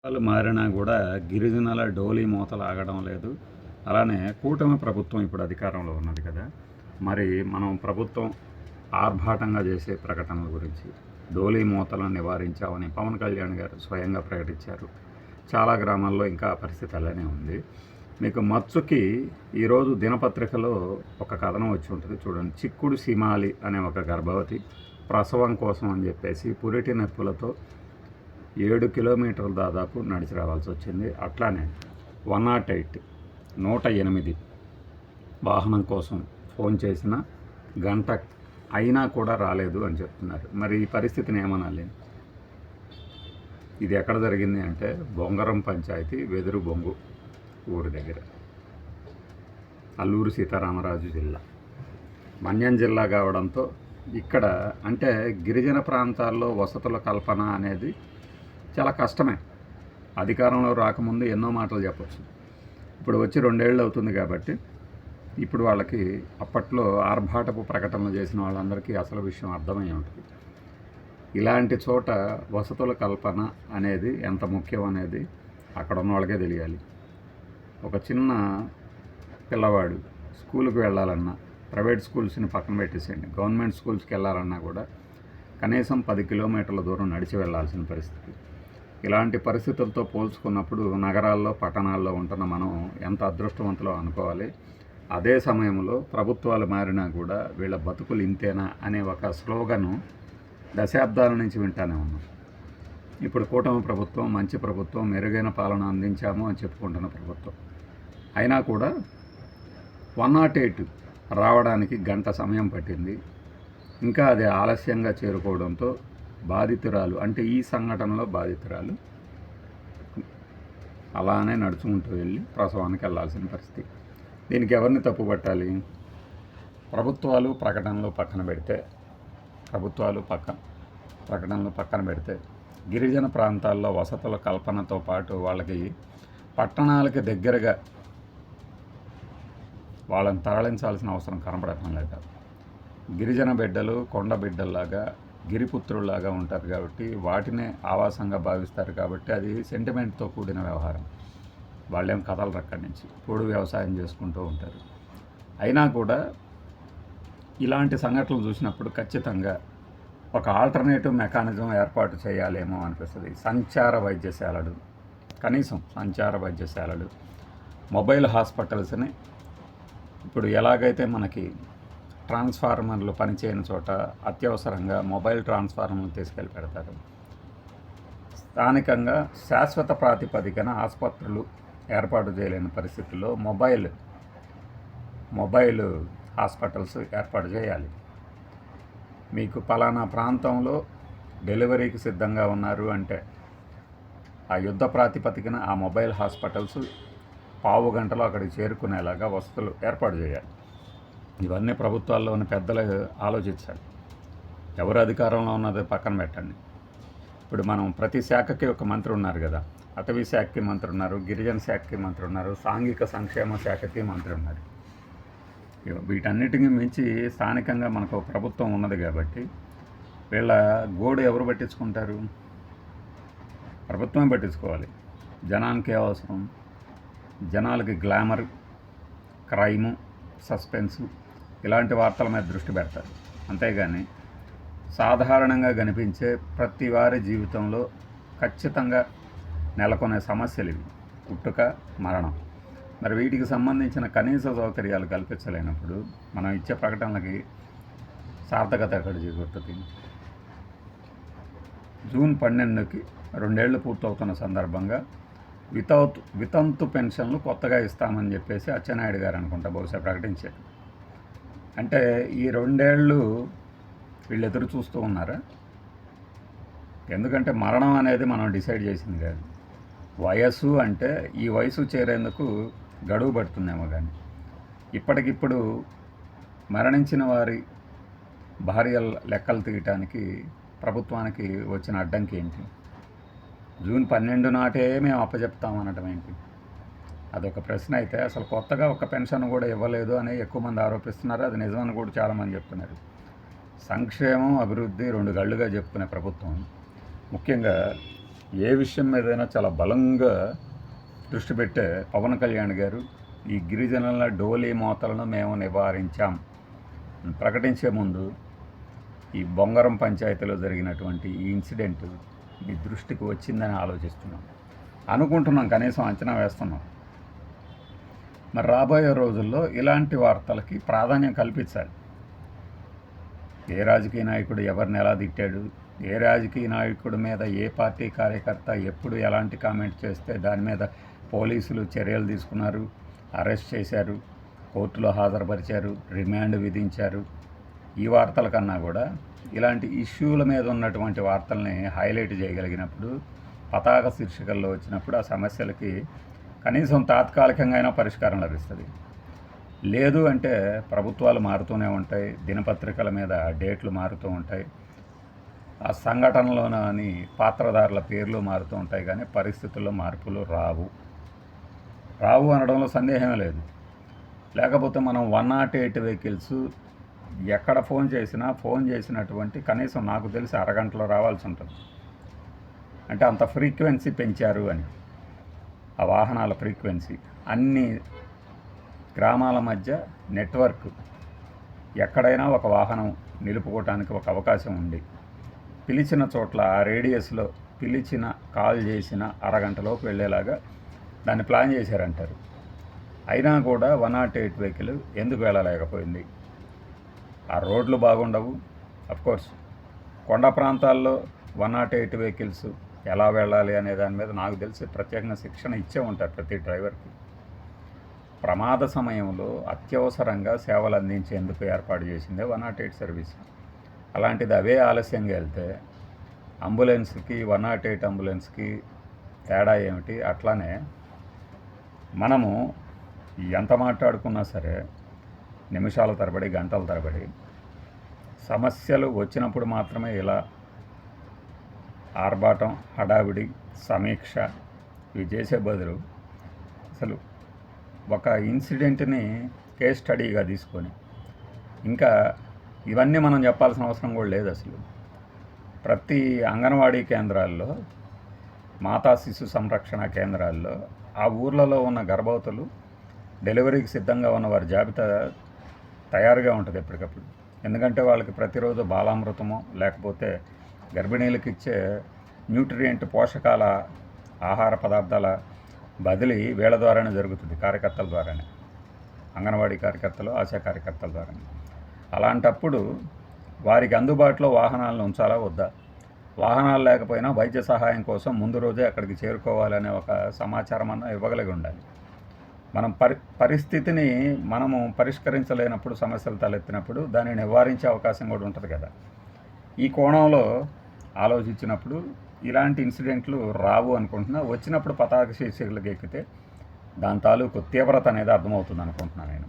వాళ్ళు మారినా కూడా గిరిజనుల డోలీ మూతలు ఆగడం లేదు. అలానే కూటమి ప్రభుత్వం ఇప్పుడు అధికారంలో ఉన్నది కదా, మరి మనం ప్రభుత్వం ఆర్భాటంగా చేసే ప్రకటనల గురించి డోలీ మూతలను నివారించామని పవన్ కళ్యాణ్ గారు స్వయంగా ప్రకటించారు. చాలా గ్రామాల్లో ఇంకా పరిస్థితి అలానే ఉంది. మీకు మచ్చుకి ఈరోజు దినపత్రికలో ఒక కథనం వచ్చి ఉంటుంది చూడండి. చిక్కుడు సిమాలి అనే ఒక గర్భవతి ప్రసవం కోసం అని చెప్పేసి పురిటి నొప్పులతో 7 కిలోమీటర్లు దాదాపు నడిచి రావాల్సి వచ్చింది. అట్లానే 108 108 వాహనం కోసం ఫోన్ చేసిన గంట అయినా కూడా రాలేదు అని చెప్తున్నారు. మరి ఈ పరిస్థితిని ఏమనాలి? ఇది ఎక్కడ జరిగింది అంటే బొంగరం పంచాయతీ వెదురు బొంగు ఊరి దగ్గర, అల్లూరు సీతారామరాజు జిల్లా, మన్యం జిల్లా కావడంతో ఇక్కడ అంటే గిరిజన ప్రాంతాల్లో వసతుల కల్పన అనేది చాలా కష్టమే. అధికారంలో రాకముందు ఎన్నో మాటలు చెప్పచ్చు. ఇప్పుడు వచ్చి 2 ఏళ్ళు అవుతుంది కాబట్టి ఇప్పుడు వాళ్ళకి అప్పట్లో ఆర్భాటపు ప్రకటనలు చేసిన వాళ్ళందరికీ అసలు విషయం అర్థమై ఉంటుంది. ఇలాంటి చోట వసతుల కల్పన అనేది ఎంత ముఖ్యం అనేది అక్కడ ఉన్న వాళ్ళకే తెలియాలి. ఒక చిన్న పిల్లవాడు స్కూల్కి వెళ్ళాలన్నా, ప్రైవేట్ స్కూల్స్ని పక్కన పెట్టేసేయండి, గవర్నమెంట్ స్కూల్స్కి వెళ్ళాలన్నా కూడా కనీసం 10 కిలోమీటర్ల దూరం నడిచి వెళ్ళాల్సిన పరిస్థితి. ఇలాంటి పరిస్థితులతో పోల్చుకున్నప్పుడు నగరాల్లో పట్టణాల్లో ఉంటున్న మనం ఎంత అదృష్టవంతులో అనుకోవాలి. అదే సమయంలో ప్రభుత్వాలు మారినా కూడా వీళ్ళ బతుకులు ఇంతేనా అనే ఒక స్లోగను దశాబ్దాల నుంచి వింటానే ఉన్నాం. ఇప్పుడు కూటమి ప్రభుత్వం మంచి ప్రభుత్వం, మెరుగైన పాలన అందించాము అని చెప్పుకుంటున్న ప్రభుత్వం అయినా కూడా 108 రావడానికి గంట సమయం పట్టింది. ఇంకా అది ఆలస్యంగా చేరుకోవడంతో బాధితురాలు అంటే ఈ సంఘటనలో బాధితురాలు అలానే నడుచుకుంటూ వెళ్ళి ప్రసవానికి వెళ్ళాల్సిన పరిస్థితి. దీనికి ఎవరిని తప్పుపట్టాలి? ప్రకటనలు పక్కన పెడితే గిరిజన ప్రాంతాల్లో వసతుల కల్పనతో పాటు వాళ్ళకి పట్టణాలకి దగ్గరగా వాళ్ళని తరలించాల్సిన అవసరం కనపడటం లేదు. గిరిజన బిడ్డలు కొండ బిడ్డల్లాగా గిరిపుత్రుల్లాగా ఉంటారు కాబట్టి వాటినే ఆవాసంగా భావిస్తారు కాబట్టి అది సెంటిమెంట్తో కూడిన వ్యవహారం. వాళ్ళేం కథలు అక్కడి నుంచి పొడు వ్యవసాయం చేసుకుంటూ ఉంటారు. అయినా కూడా ఇలాంటి సంఘటనలు చూసినప్పుడు ఖచ్చితంగా ఒక ఆల్టర్నేటివ్ మెకానిజం ఏర్పాటు చేయాలేమో అనిపిస్తుంది. కనీసం సంచార వైద్యశాలలు, మొబైల్ హాస్పిటల్స్ని ఇప్పుడు ఎలాగైతే మనకి ట్రాన్స్ఫార్మర్లు పనిచేయని చోట అత్యవసరంగా మొబైల్ ట్రాన్స్ఫార్మర్లు తీసుకెళ్ళి పెడతారు. స్థానికంగా శాశ్వత ప్రాతిపదికన ఆసుపత్రులు ఏర్పాటు చేయలేని పరిస్థితుల్లో మొబైల్ హాస్పిటల్స్ ఏర్పాటు చేయాలి. మీకు పలానా ప్రాంతంలో డెలివరీకి సిద్ధంగా ఉన్నారు అంటే ఆ యుద్ధ ప్రాతిపదికన ఆ మొబైల్ హాస్పిటల్స్ పావు గంటలో అక్కడికి చేరుకునేలాగా వసతులు ఏర్పాటు చేయాలి. ఇవన్నీ ప్రభుత్వాల్లోని పెద్దలు ఆలోచించాలి. ఎవరు అధికారంలో ఉన్నది పక్కన పెట్టండి. ఇప్పుడు మనం ప్రతి శాఖకి ఒక మంత్రి ఉన్నారు కదా. అటవీ శాఖకి మంత్రి ఉన్నారు, గిరిజన శాఖకి మంత్రి ఉన్నారు, సాంఘిక సంక్షేమ శాఖకి మంత్రి ఉన్నారు. వీటన్నిటికీ మించి స్థానికంగా మనకు ప్రభుత్వం ఉన్నది కాబట్టి వీళ్ళ గోడు ఎవరు పట్టించుకుంటారు? ప్రభుత్వమే పట్టించుకోవాలి. జనానికి అవసరం, జనాలకి గ్లామర్, క్రైము, సస్పెన్సు ఇలాంటి వార్తల మీద దృష్టి పెడతారు. అంతేగాని సాధారణంగా కనిపించే ప్రతి వారి జీవితంలో ఖచ్చితంగా నెలకొనే సమస్యలు ఇవి: పుట్టుక, మరణం. మరి వీటికి సంబంధించిన కనీస సౌకర్యాలు కల్పించలేనప్పుడు మనం ఇచ్చే ప్రకటనలకి సార్థకత ఎక్కడ చేకూరుతుంది? జూన్ 12కి 2 ఏళ్ళు పూర్తవుతున్న సందర్భంగా వితంతు పెన్షన్లు కొత్తగా ఇస్తామని చెప్పేసి అచ్చెన్నాయుడు గారు అనుకుంటా బహుశా ప్రకటించారు. అంటే ఈ 2 ఏళ్ళు వీళ్ళు ఎదురు చూస్తూ ఉన్నారా? ఎందుకంటే మరణం అనేది మనం డిసైడ్ చేసింది కాదు. వయస్సు అంటే ఈ వయసు చేరేందుకు గడువు పడుతుందేమో, కానీ ఇప్పటికిప్పుడు మరణించిన వారి భార్యల లెక్కలు తీయటానికి ప్రభుత్వానికి వచ్చిన అడ్డంకి ఏంటి? జూన్ 12 నాటే మేము అప్పచెప్తామనటం ఏంటి? అదొక ప్రశ్న అయితే అసలు కొత్తగా ఒక పెన్షన్ కూడా ఇవ్వలేదు అని ఎక్కువ మంది ఆరోపిస్తున్నారు. అది నిజమని కూడా చాలామంది చెప్తున్నారు. సంక్షేమం, అభివృద్ధి 2 గళ్ళుగా చెప్పుకునే ప్రభుత్వం ముఖ్యంగా ఏ విషయం మీదైనా చాలా బలంగా దృష్టి పెట్టే పవన్ కళ్యాణ్ గారు ఈ గిరిజనుల డోలీ మోతలను మేము నివారించాం ప్రకటించే ముందు ఈ బొంగరం పంచాయతీలో జరిగినటువంటి ఈ ఇన్సిడెంట్ మీ దృష్టికి వచ్చిందని ఆలోచిస్తున్నాం, అనుకుంటున్నాం, కనీసం అంచనా వేస్తున్నాం. మరి రాబోయే రోజుల్లో ఇలాంటి వార్తలకి ప్రాధాన్యం కల్పించాలి. ఏ రాజకీయ నాయకుడు ఎవరిని ఎలా తిట్టాడు, ఏ రాజకీయ నాయకుడి మీద ఏ పార్టీ కార్యకర్త ఎప్పుడు ఎలాంటి కామెంట్ చేస్తే దాని మీద పోలీసులు చర్యలు తీసుకున్నారు, అరెస్ట్ చేశారు, కోర్టులో హాజరుపరిచారు, రిమాండ్ విధించారు. ఈ వార్తల కన్నా కూడా ఇలాంటి ఇష్యూల మీద ఉన్నటువంటి వార్తల్ని హైలైట్ చేయగలిగినప్పుడు, పతాక శీర్షికల్లో వచ్చినప్పుడు ఆ సమస్యలకి కనీసం తాత్కాలికంగా అయినా పరిష్కారం లభిస్తుంది. లేదు అంటే ప్రభుత్వాలు మారుతూనే ఉంటాయి, దినపత్రికల మీద డేట్లు మారుతూ ఉంటాయి, ఆ సంఘటనలోని పాత్రధారుల పేర్లు మారుతూ ఉంటాయి, కానీ పరిస్థితుల్లో మార్పులు రావు అనడంలో సందేహమే లేదు. లేకపోతే మనం 108 వెహికల్స్ ఎక్కడ ఫోన్ చేసినటువంటి కనీసం నాకు తెలిసి అరగంటలో రావాల్సి ఉంటుంది. అంటే అంత ఫ్రీక్వెన్సీ పెంచారు అని, ఆ వాహనాల ఫ్రీక్వెన్సీ, అన్ని గ్రామాల మధ్య నెట్వర్క్, ఎక్కడైనా ఒక వాహనం నిలుపుకోవటానికి ఒక అవకాశం ఉంది. పిలిచిన చోట్ల ఆ రేడియస్లో కాల్ చేసిన అరగంటలోకి వెళ్ళేలాగా దాన్ని ప్లాన్ చేశారంటారు. అయినా కూడా 108 వెహికల్ ఎందుకు వెళ్ళలేకపోయింది? ఆ రోడ్లు బాగుండవు. అఫ్కోర్స్ కొండ ప్రాంతాల్లో 108 వెహికల్స్ ఎలా వెళ్ళాలి అనే దాని మీద నాకు తెలిసి ప్రత్యేకంగా శిక్షణ ఇచ్చే ఉంటారు ప్రతి డ్రైవర్కి. ప్రమాద సమయంలో అత్యవసరంగా సేవలు అందించేందుకు ఏర్పాటు చేసిందే 108 సర్వీస్. అలాంటిది అవే ఆలస్యంగా వెళ్తే అంబులెన్స్కి 108 అంబులెన్స్కి తేడా ఏమిటి? అట్లానే మనము ఎంత మాట్లాడుకున్నా సరే నిమిషాల తరబడి, గంటల తరబడి సమస్యలు వచ్చినప్పుడు మాత్రమే ఇలా ఆర్భాటం, హడావిడి, సమీక్ష ఇవి చేసే బదులు అసలు ఒక ఇన్సిడెంట్ని కేస్ స్టడీగా తీసుకొని, ఇంకా ఇవన్నీ మనం చెప్పాల్సిన అవసరం కూడా లేదు అసలు. ప్రతి అంగన్వాడీ కేంద్రాల్లో, మాతా శిశు సంరక్షణ కేంద్రాల్లో ఆ ఊర్లలో ఉన్న గర్భవతులు, డెలివరీకి సిద్ధంగా ఉన్న వారి జాబితా తయారుగా ఉంటుంది ఎప్పటికప్పుడు. ఎందుకంటే వాళ్ళకి ప్రతిరోజు బాలామృతమో లేకపోతే గర్భిణీలకు ఇచ్చే న్యూట్రియంట్ పోషకాల ఆహార పదార్థాల బదిలీ వీళ్ళ ద్వారానే జరుగుతుంది, కార్యకర్తల ద్వారానే, అంగన్వాడీ కార్యకర్తలు, ఆశా కార్యకర్తల ద్వారానే. అలాంటప్పుడు వారికి అందుబాటులో వాహనాలను ఉంచాలా వద్దా? వాహనాలు లేకపోయినా వైద్య సహాయం కోసం ముందు రోజే అక్కడికి చేరుకోవాలనే ఒక సమాచారం అన్న ఇవ్వగలిగి ఉండాలి. మనం పరిస్థితిని మనము పరిష్కరించలేనప్పుడు, సమస్యలు తలెత్తినప్పుడు దాన్ని నివారించే అవకాశం కూడా ఉంటుంది కదా. ఈ కోణంలో ఆలోచించినప్పుడు ఇలాంటి ఇన్సిడెంట్లు రావు అనుకుంటున్నా. వచ్చినప్పుడు పతాక శీర్షికలకు ఎక్కితే దాని తాలూకు తీవ్రత అనేది అర్థమవుతుంది అనుకుంటున్నాను నేను.